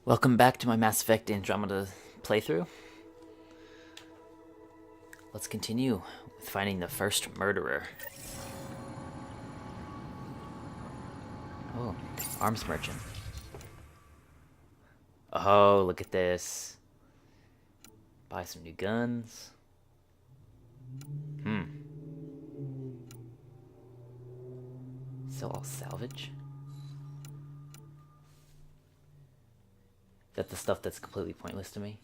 Welcome back to my Mass Effect Andromeda playthrough. Let's continue with finding the first murderer. Oh, arms merchant. Oh, look at this. Buy some new guns. Sell all salvage. Is that the stuff that's completely pointless to me?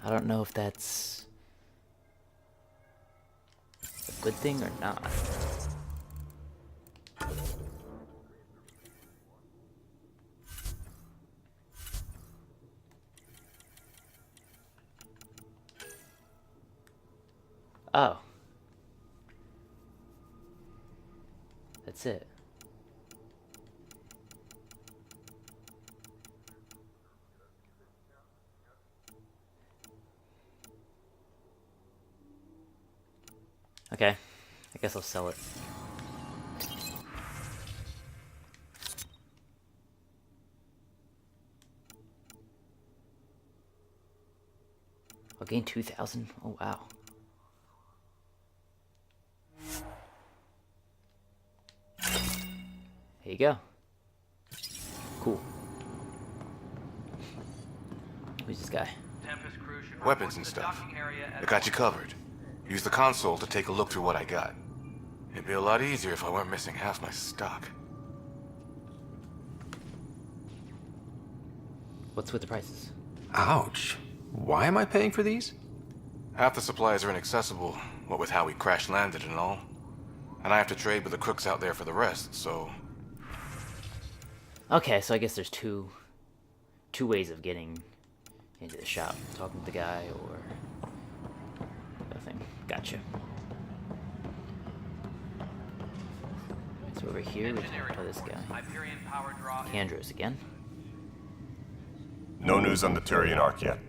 I don't know if that's a good thing or not. Oh. That's it. Okay, I guess I'll sell it. I'll gain 2,000? Oh, wow. Here you go. Cool. Who's this guy? Weapons and stuff. I got you covered. Use the console to take a look through what I got. It'd be a lot easier if I weren't missing half my stock. What's with the prices? Ouch. Why am I paying for these? Half the supplies are inaccessible, what with how we crash-landed and all. And I have to trade with the crooks out there for the rest, so... Okay, so I guess there's two ways of getting into the shop. Talking to the guy or... nothing. Gotcha. So over here, we talk to this guy. Candros again. No news on the Turian Ark yet?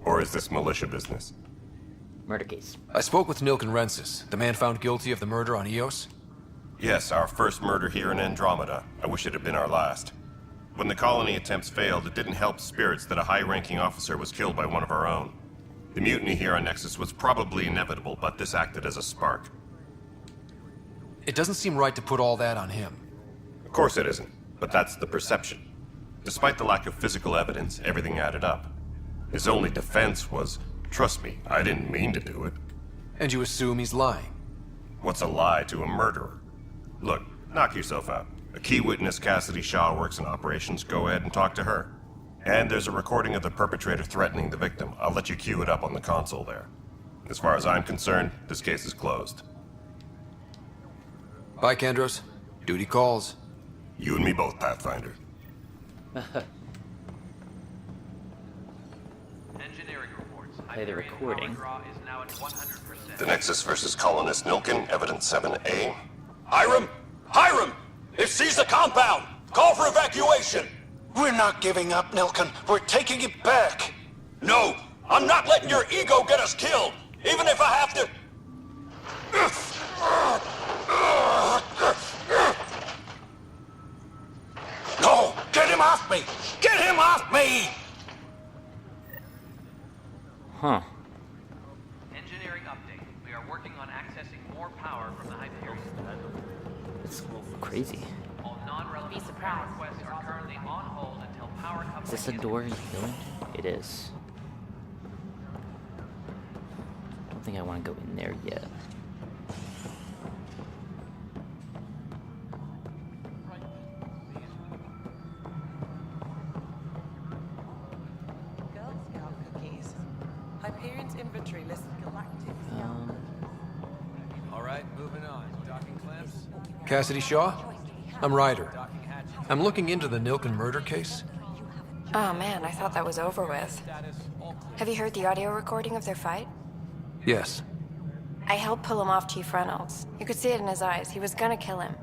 Or is this militia business? Murder case. I spoke with Nilken Rensis, the man found guilty of the murder on Eos. Yes, our first murder here in Andromeda. I wish it had been our last. When the colony attempts failed, it didn't help spirits that a high-ranking officer was killed by one of our own. The mutiny here on Nexus was probably inevitable, but this acted as a spark. It doesn't seem right to put all that on him. Of course it isn't, but that's the perception. Despite the lack of physical evidence, everything added up. His only defense was, trust me, I didn't mean to do it. And you assume he's lying. What's a lie to a murderer? Look, knock yourself out. A key witness, Cassidy Shaw, works in operations. Go ahead and talk to her. And there's a recording of the perpetrator threatening the victim. I'll let you cue it up on the console there. As far as I'm concerned, this case is closed. Bye, Kandros. Duty calls. You and me both, Pathfinder. Engineering reports. Play the recording. Is now at 100%. The Nexus versus Colonist Nilken, Evidence 7A. Hiram! Hiram! It seized the compound! Call for evacuation! We're not giving up, Nilken. We're taking it back. No! I'm not letting your ego get us killed! Even if I have to... No! Get him off me! Get him off me! Huh. Engineering update. We are working on accessing more power from the Hyperion. It's crazy. All non-relevant repair requests are currently on hold until power comes. Is this a door you go in? It is. Don't think I want to go in there yet. Girl Scout cookies. Hyperion's inventory lists galactic. All right, moving on. Docking clamps. Cassidy Shaw? I'm Ryder. I'm looking into the Nilken murder case. Oh man, I thought that was over with. Have you heard the audio recording of their fight? Yes. I helped pull him off Chief Reynolds. You could see it in his eyes. He was gonna kill him.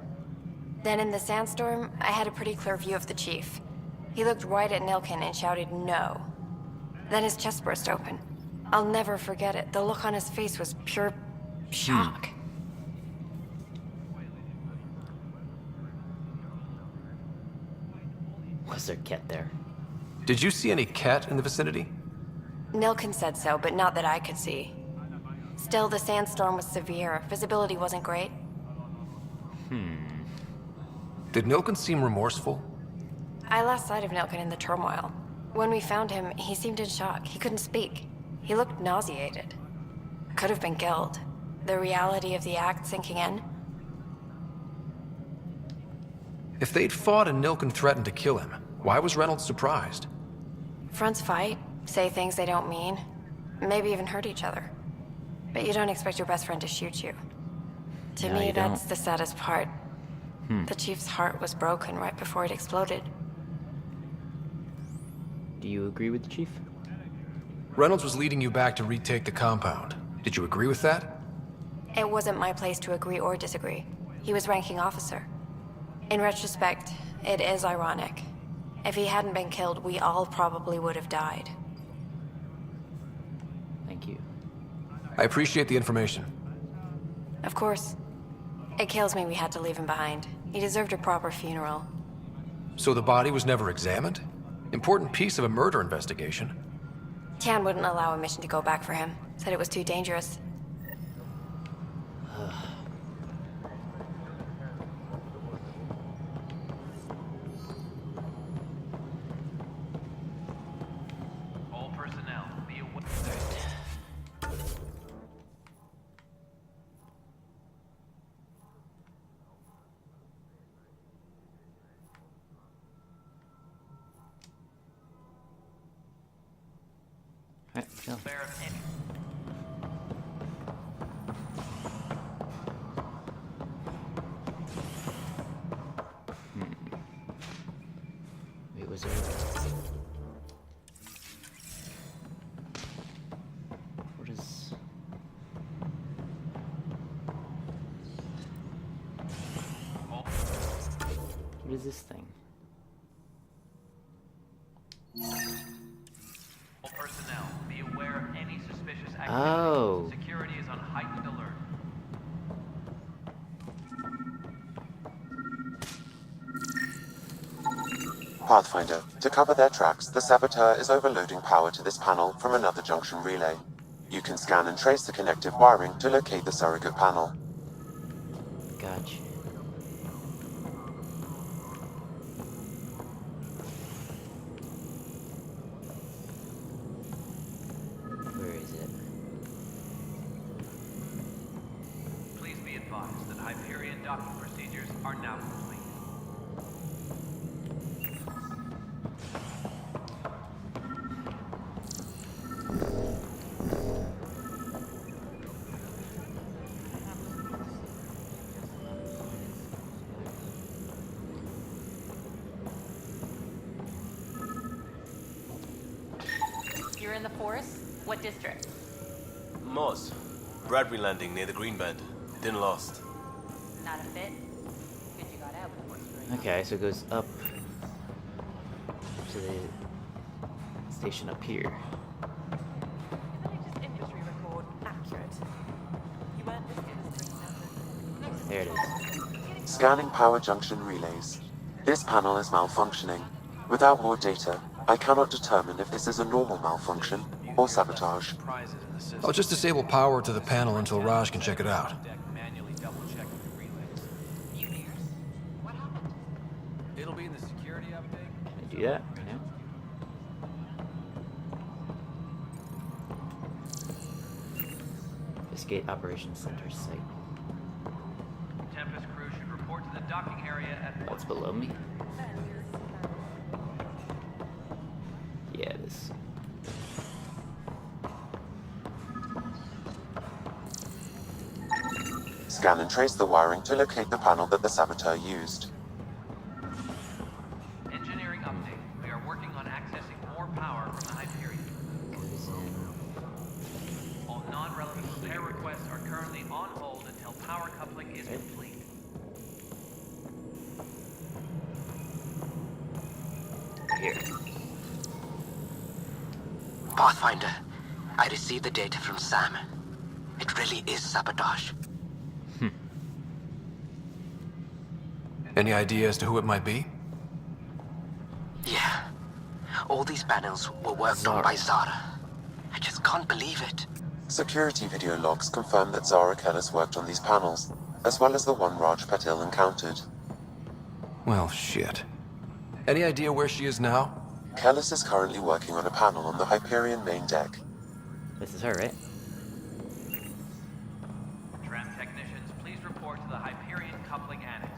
Then in the sandstorm, I had a pretty clear view of the chief. He looked right at Nilkin and shouted no. Then his chest burst open. I'll never forget it. The look on his face was pure shock. Was there Ket there? Did you see any cat in the vicinity? Nilkin said so, but not that I could see. Still, the sandstorm was severe. Visibility wasn't great. Did Nilkin seem remorseful? I lost sight of Nilkin in the turmoil. When we found him, he seemed in shock. He couldn't speak. He looked nauseated. Could have been guilt. The reality of the act sinking in. If they'd fought and Nilkin threatened to kill him, why was Reynolds surprised? Fronts fight, say things they don't mean, maybe even hurt each other. But you don't expect your best friend to shoot you. To No, me, you that's don't. the saddest part. The chief's heart was broken right before it exploded. Do you agree with the chief? Reynolds was leading you back to retake the compound. Did you agree with that? It wasn't my place to agree or disagree. He was ranking officer. In retrospect, it is ironic. If he hadn't been killed, we all probably would have died. Thank you. I appreciate the information. Of course. It kills me we had to leave him behind. He deserved a proper funeral. So the body was never examined? Important piece of a murder investigation. Tian wouldn't allow a mission to go back for him. Said it was too dangerous. All personnel, be aware. Alright, chill. Aware of any. Wait, was there... What is... What is this thing? All personnel, be aware of any suspicious activity. Oh. Security is on heightened alert. Pathfinder, to cover their tracks, the saboteur is overloading power to this panel from another junction relay. You can scan and trace the connective wiring to locate the surrogate panel. Gotcha. Where is it? Please be advised that Hyperion docking procedures are now complete. You're in the forest? What district? Moss. Bradbury landing near the green band. Didn't lost. Not a fit. Good you got out before screwing. Okay, so it goes up to the station up here. Is the latest inventory record accurate? You weren't listed as 37. There it is. Scanning power junction relays. This panel is malfunctioning. Without more data, I cannot determine if this is a normal malfunction or sabotage. I'll just disable power to the panel until Raj can check it out. Manually double check the relays. What happened? It'll be in the security update. Can I do that right now? Escape Operations Center site. Tempest crew should report to the docking area at That's once. below me. Yeah, it is. Scan and trace the wiring to locate the panel that the saboteur used. Engineering update. We are working on accessing All non-relevant repair requests are currently on hold until power coupling is complete. Here. Pathfinder, I received the data from Sam. It really is sabotage. Any idea as to who it might be? Yeah. All these panels were worked on by Zara. I just can't believe it. Security video logs confirm that Zara Kellis worked on these panels, as well as the one Raj Patil encountered. Well, shit. Any idea where she is now? Kellis is currently working on a panel on the Hyperion main deck. This is her, right? Tram technicians, please report to the Hyperion coupling annex.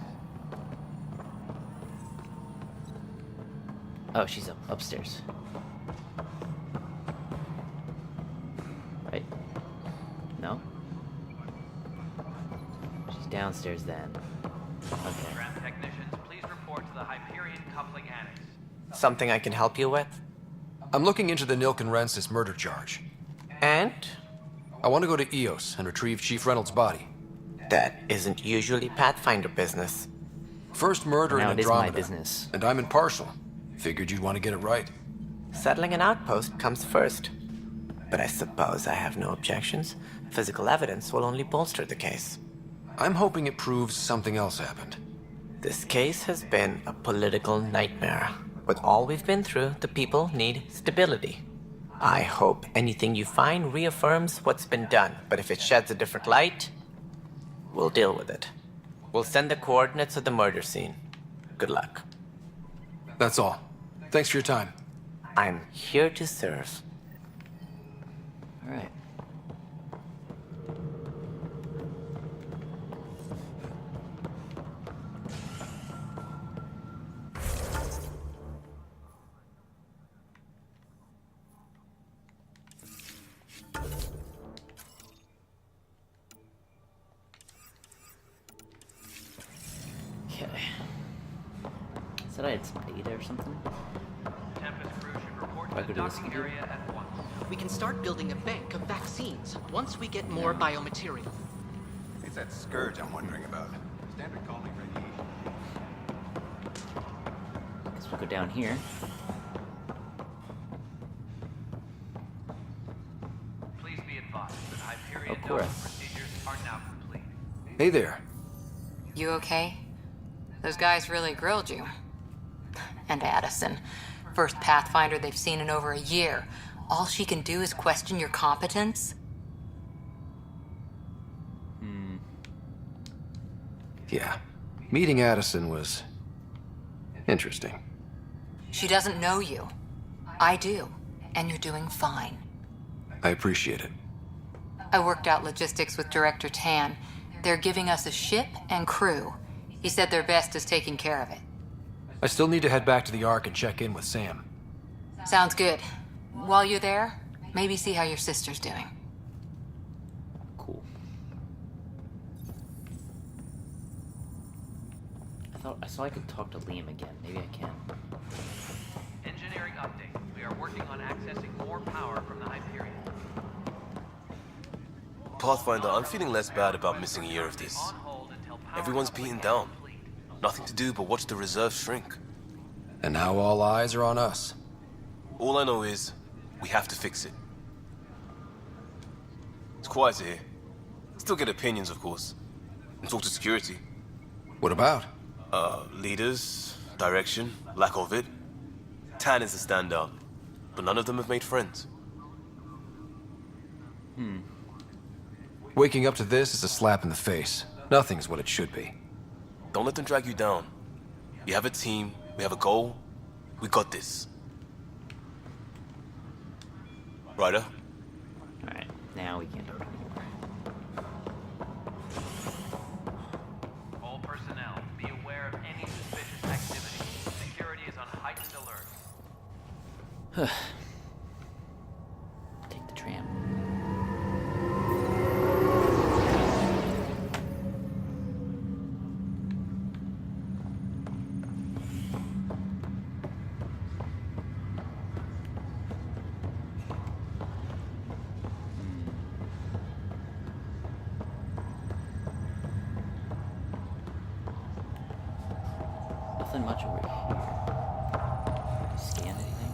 Oh, she's upstairs. Right? No? She's downstairs then. Okay. Tram technicians, please report to the Hyperion coupling annex. Something I can help you with? I'm looking into the Nilken Rensis murder charge. And? I want to go to EOS and retrieve Chief Reynolds' body. That isn't usually Pathfinder business. First murder in Now it is Andromeda. my business. And I'm impartial. Figured you'd want to get it right. Settling an outpost comes first. But I suppose I have no objections. Physical evidence will only bolster the case. I'm hoping it proves something else happened. This case has been a political nightmare. With all we've been through, the people need stability. I hope anything you find reaffirms what's been done, but if it sheds a different light, we'll deal with it. We'll send the coordinates of the murder scene. Good luck. That's all. Thanks for your time. I'm here to serve. Alright. Okay. Said I had some data or something? Tempest crew should report Do I to the go to this docking computer? area at once. We can start building a bank of vaccines once we get more biomaterial. It's that scourge I'm wondering about. Standard calling radiation. Guess we'll go down here. Please be advised that Hyperion Of course. docking procedures are now complete. Hey there. You okay? Those guys really grilled you. And Addison. First Pathfinder they've seen in over a year. All she can do is question your competence? Yeah. Meeting Addison was interesting. She doesn't know you. I do. And you're doing fine. I appreciate it. I worked out logistics with Director Tan. They're giving us a ship and crew. He said their best is taking care of it. I still need to head back to the Ark and check in with Sam. Sounds good. While you're there, maybe see how your sister's doing. Cool. I saw I could talk to Liam again. Maybe I can. Engineering update. We are working on accessing more power from the Hyperion. Pathfinder, I'm feeling less bad about missing a year of this. Everyone's beaten down. Nothing to do but watch the reserve shrink. And now all eyes are on us. All I know is, we have to fix it. It's quiet here. Still get opinions, of course. And talk to security. What about? Leaders, direction, lack of it. Tan is a standout, but none of them have made friends. Waking up to this is a slap in the face. Nothing's what it should be. Don't let them drag you down. You have a team, we have a goal, we got this. Ryder? Alright, now we can't talk anymore. All personnel, be aware of any suspicious activity. Security is on heightened alert. Take the tram. much over here. Scan anything?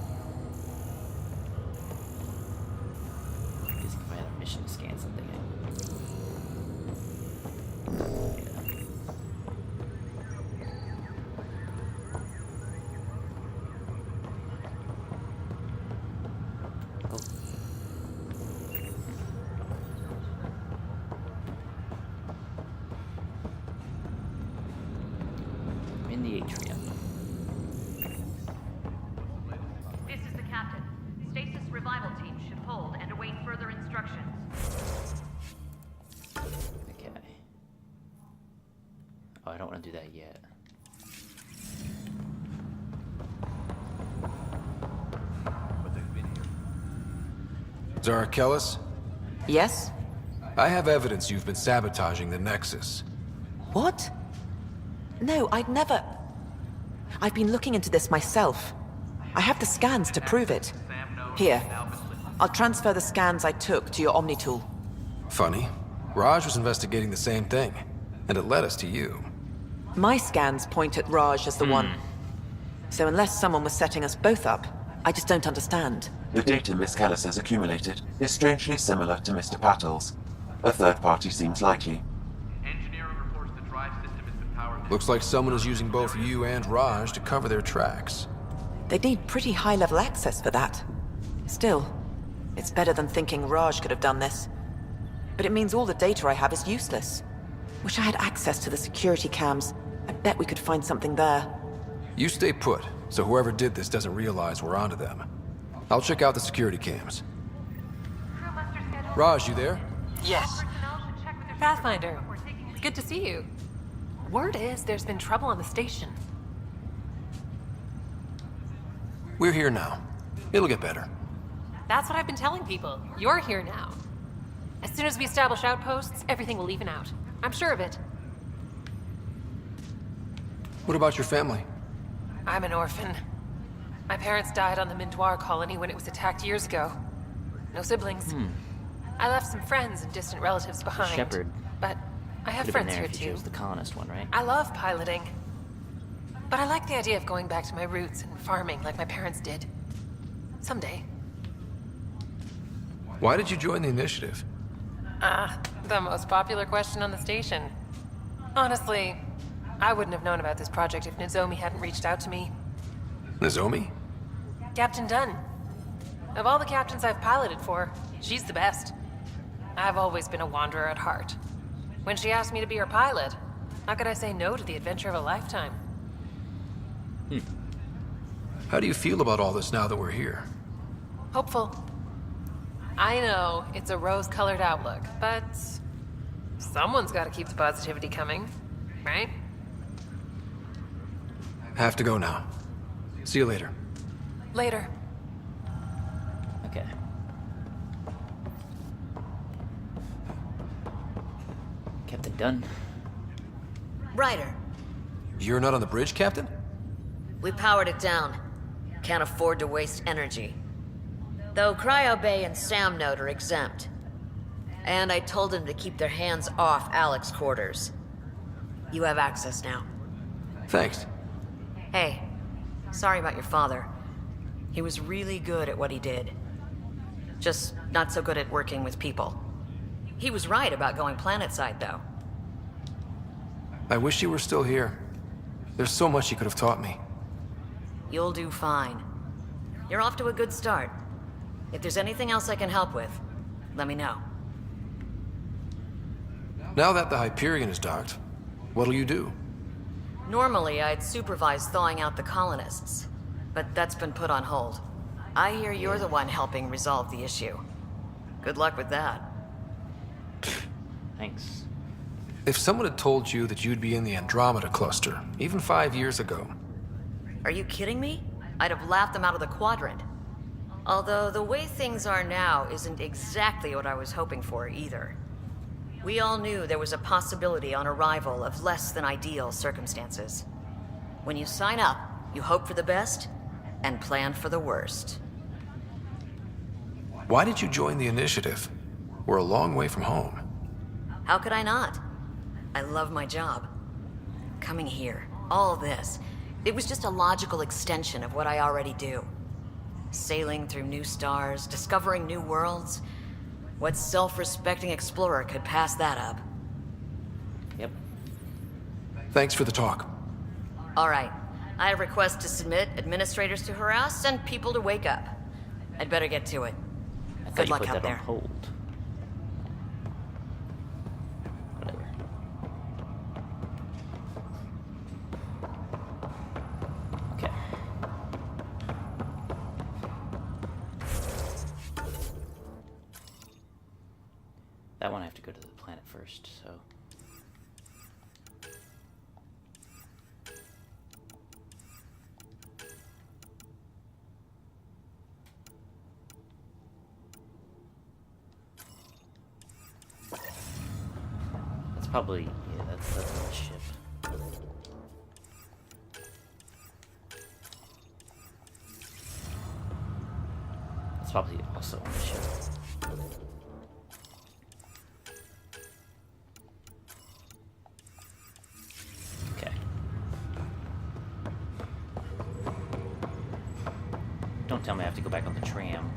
I guess if I had a mission to scan something. In the atrium. This is the captain. Stasis revival team should hold and await further instructions. Okay. Oh, I don't want to do that yet. Zara Kellis? Yes? I have evidence you've been sabotaging the Nexus. What? No, I'd never... I've been looking into this myself. I have the scans to prove it. Here. I'll transfer the scans I took to your Omni tool. Funny. Raj was investigating the same thing, and it led us to you. My scans point at Raj as the one. So unless someone was setting us both up, I just don't understand. The data Miss Kellis has accumulated is strangely similar to Mr. Patel's. A third party seems likely. Looks like someone is using both you and Raj to cover their tracks. They'd need pretty high-level access for that. Still, it's better than thinking Raj could have done this. But it means all the data I have is useless. Wish I had access to the security cams. I bet we could find something there. You stay put, so whoever did this doesn't realize we're onto them. I'll check out the security cams. Raj, you there? Yes. Pathfinder, good to see you. Word is there's been trouble on the station. We're here now. It'll get better. That's what I've been telling people. You're here now. As soon as we establish outposts, everything will even out. I'm sure of it. What about your family? I'm an orphan. My parents died on the Mindoir colony when it was attacked years ago. No siblings. I left some friends and distant relatives behind. Shepard. But I have Could have been friends there here if you too. chose the colonist one, right? I love piloting. But I like the idea of going back to my roots and farming like my parents did. Someday. Why did you join the initiative? The most popular question on the station. Honestly, I wouldn't have known about this project if Nozomi hadn't reached out to me. Nozomi? Captain Dunn. Of all the captains I've piloted for, she's the best. I've always been a wanderer at heart. When she asked me to be her pilot, how could I say no to the adventure of a lifetime? How do you feel about all this now that we're here? Hopeful. I know it's a rose-colored outlook, but someone's got to keep the positivity coming, right? Have to go now. See you later. Later. Okay. Captain Dunn. Ryder, You're not on the bridge, Captain? we powered it down. Can't afford to waste energy. Though Cryo Bay and Sam Node are exempt. And I told them to keep their hands off Alec's quarters. You have access now. Thanks. Hey, sorry about your father. He was really good at what he did. Just not so good at working with people. He was right about going planetside, though. I wish you were still here. There's so much you could have taught me. You'll do fine. You're off to a good start. If there's anything else I can help with, let me know. Now that the Hyperion is docked, what'll you do? Normally, I'd supervise thawing out the colonists, but that's been put on hold. I hear you're the one helping resolve the issue. Good luck with that. Thanks. If someone had told you that you'd be in the Andromeda cluster, even 5 years ago... Are you kidding me? I'd have laughed them out of the quadrant. Although the way things are now isn't exactly what I was hoping for either. We all knew there was a possibility on arrival of less than ideal circumstances. When you sign up, you hope for the best and plan for the worst. Why did you join the initiative? We're a long way from home. How could I not? I love my job. Coming here, all this, It was just a logical extension of what I already do. Sailing through new stars, discovering new worlds. What self-respecting explorer could pass that up? Yep. Thanks for the talk. All right. I have requests to submit, administrators to harass, and people to wake up. I'd better get to it. I thought Good you luck put out that on there. hold. Whatever. Okay. That one I have to go to the planet first, so... That's probably... yeah, that's on the ship. That's probably also on the ship. Okay. Don't tell me I have to go back on the tram.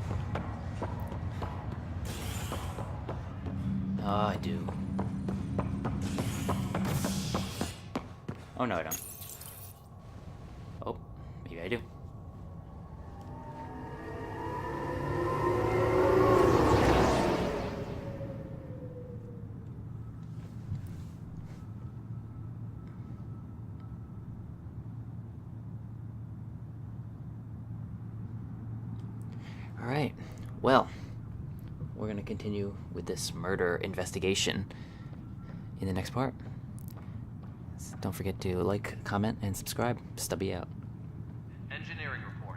Oh, I do. Oh, no, I don't. Oh, maybe I do. Alright, well, we're going to continue with this murder investigation in the next part. So don't forget to like, comment, and subscribe. Stubby out. Engineering